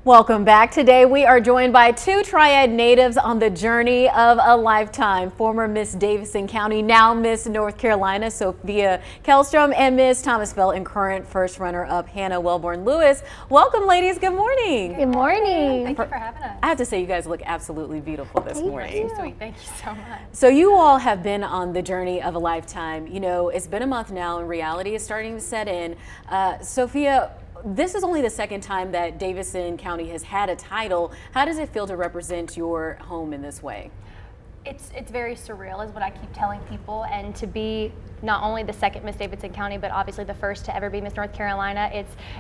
Welcome back. Today we are joined by two Triad natives on the journey of a lifetime. Former Miss Davidson County, now Miss North Carolina, Sophia Kellstrom, and Miss Thomasville and current first runner-up Hannah Wellborn-Lewis. Welcome, ladies. Good morning. Good morning. Thank you for having us. I have to say, you guys look absolutely beautiful this morning. Sweet. Thank you so much. So you all have been on the journey of a lifetime. You know, it's been a month now and reality is starting to set in. Sophia, this is only the second time that Davidson County has had a title. How does it feel to represent your home in this way? It's very surreal is what I keep telling people, and to be not only the second Miss Davidson County, but obviously the first to ever be Miss North Carolina.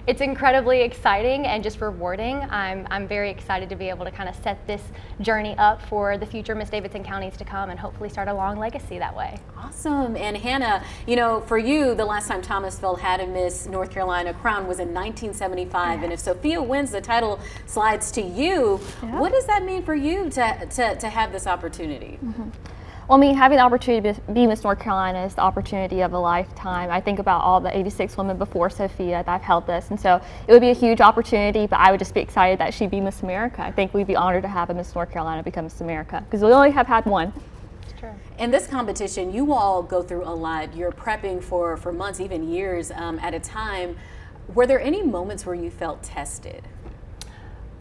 It's incredibly exciting and just rewarding. I'm very excited to be able to kind of set this journey up for the future Miss Davidson counties to come and hopefully start a long legacy that way. Awesome. And Hannah, you know, for you, the last time Thomasville had a Miss North Carolina crown was in 1975. And if Sophia wins, the title slides to you. Yeah. What does that mean for you to have this opportunity? Mm-hmm. Well, I mean, having the opportunity to be Miss North Carolina is the opportunity of a lifetime. I think about all the 86 women before Sophia that have held this, and so it would be a huge opportunity, but I would just be excited that she'd be Miss America. I think we'd be honored to have a Miss North Carolina become Miss America, because we only have had one. It's true. In this competition, you all go through a lot. You're prepping for months, even years at a time. Were there any moments where you felt tested?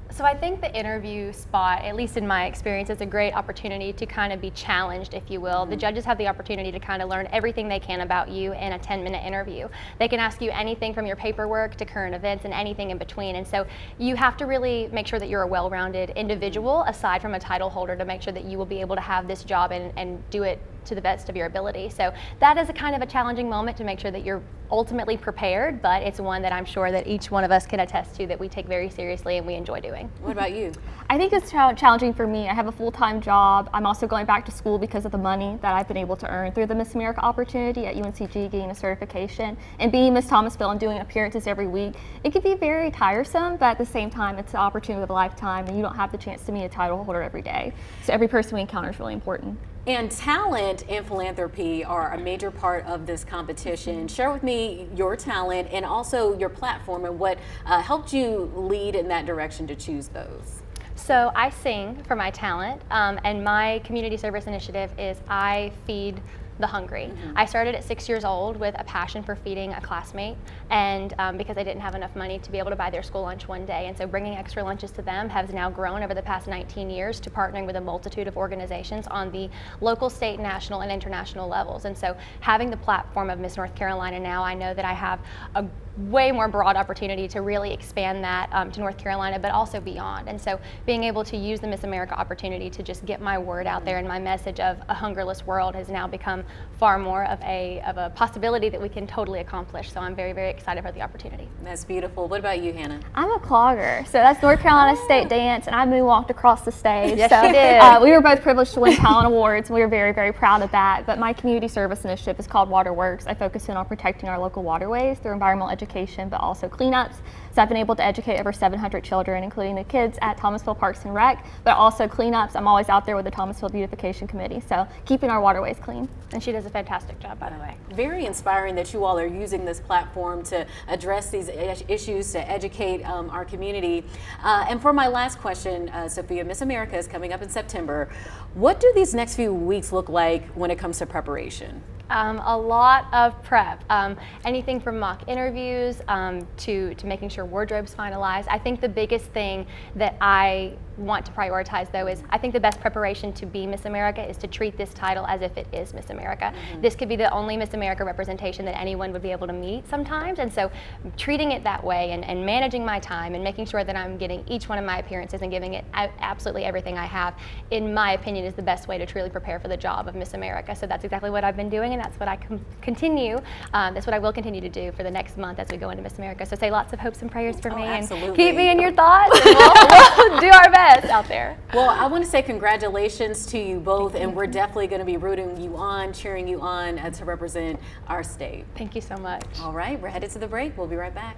So I think the interview spot, at least in my experience, is a great opportunity to kind of be challenged, if you will. Mm-hmm. The judges have the opportunity to kind of learn everything they can about you in a 10-minute interview. They can ask you anything from your paperwork to current events and anything in between. And so you have to really make sure that you're a well-rounded individual, aside from a title holder, to make sure that you will be able to have this job and do it to the best of your ability. So that is a kind of a challenging moment to make sure that you're ultimately prepared, but it's one that I'm sure that each one of us can attest to that we take very seriously and we enjoy doing. What about you? I think it's challenging for me. I have a full-time job. I'm also going back to school because of the money that I've been able to earn through the Miss America opportunity at UNCG, getting a certification, and being Miss Thomasville and doing appearances every week. It can be very tiresome, but at the same time, it's an opportunity of a lifetime, and you don't have the chance to meet a title holder every day. So every person we encounter is really important. And talent and philanthropy are a major part of this competition. Share with me your talent and also your platform and what helped you lead in that direction to choose those. So I sing for my talent, and my community service initiative is I Feed the Hungry. Mm-hmm. I started at 6 years old with a passion for feeding a classmate, and because I didn't have enough money to be able to buy their school lunch one day, and so bringing extra lunches to them has now grown over the past 19 years to partnering with a multitude of organizations on the local, state, national, and international levels. And so having the platform of Miss North Carolina now, I know that I have a way more broad opportunity to really expand that to North Carolina, but also beyond. And so being able to use the Miss America opportunity to just get my word out there and my message of a hungerless world has now become far more of a possibility that we can totally accomplish. So I'm very, very excited for the opportunity. That's beautiful. What about you, Hannah? I'm a clogger. So that's North Carolina State Dance, and I moonwalked across the stage. Yes, so, she did. We were both privileged to win talent awards, and we were very, very proud of that. But my community service initiative is called Waterworks. I focus in on protecting our local waterways through environmental education, but also cleanups. So I've been able to educate over 700 children, including the kids at Thomasville Parks and Rec, but also cleanups. I'm always out there with the Thomasville Beautification Committee, so keeping our waterways clean. And she does a fantastic job, by the way. Very inspiring that you all are using this platform to address these issues, to educate our community. And for my last question, Sophia, Miss America is coming up in September. What do these next few weeks look like when it comes to preparation? A lot of prep. Anything from mock interviews to making sure wardrobe's finalized. I think the biggest thing that I want to prioritize, though, is I think the best preparation to be Miss America is to treat this title as if it is Miss America. Mm-hmm. This could be the only Miss America representation that anyone would be able to meet sometimes, and so treating it that way and managing my time and making sure that I'm getting each one of my appearances and giving it absolutely everything I have, in my opinion, is the best way to truly prepare for the job of Miss America. So that's exactly what I've been doing, and that's what I continue. That's what I will continue to do for the next month as we go into Miss America. So say lots of hopes and prayers for me, absolutely. And keep me in your thoughts, and we'll do our best out there. Well, I want to say congratulations to you both, and we're definitely going to be rooting you on, cheering you on to represent our state. Thank you so much. All right, we're headed to the break. We'll be right back.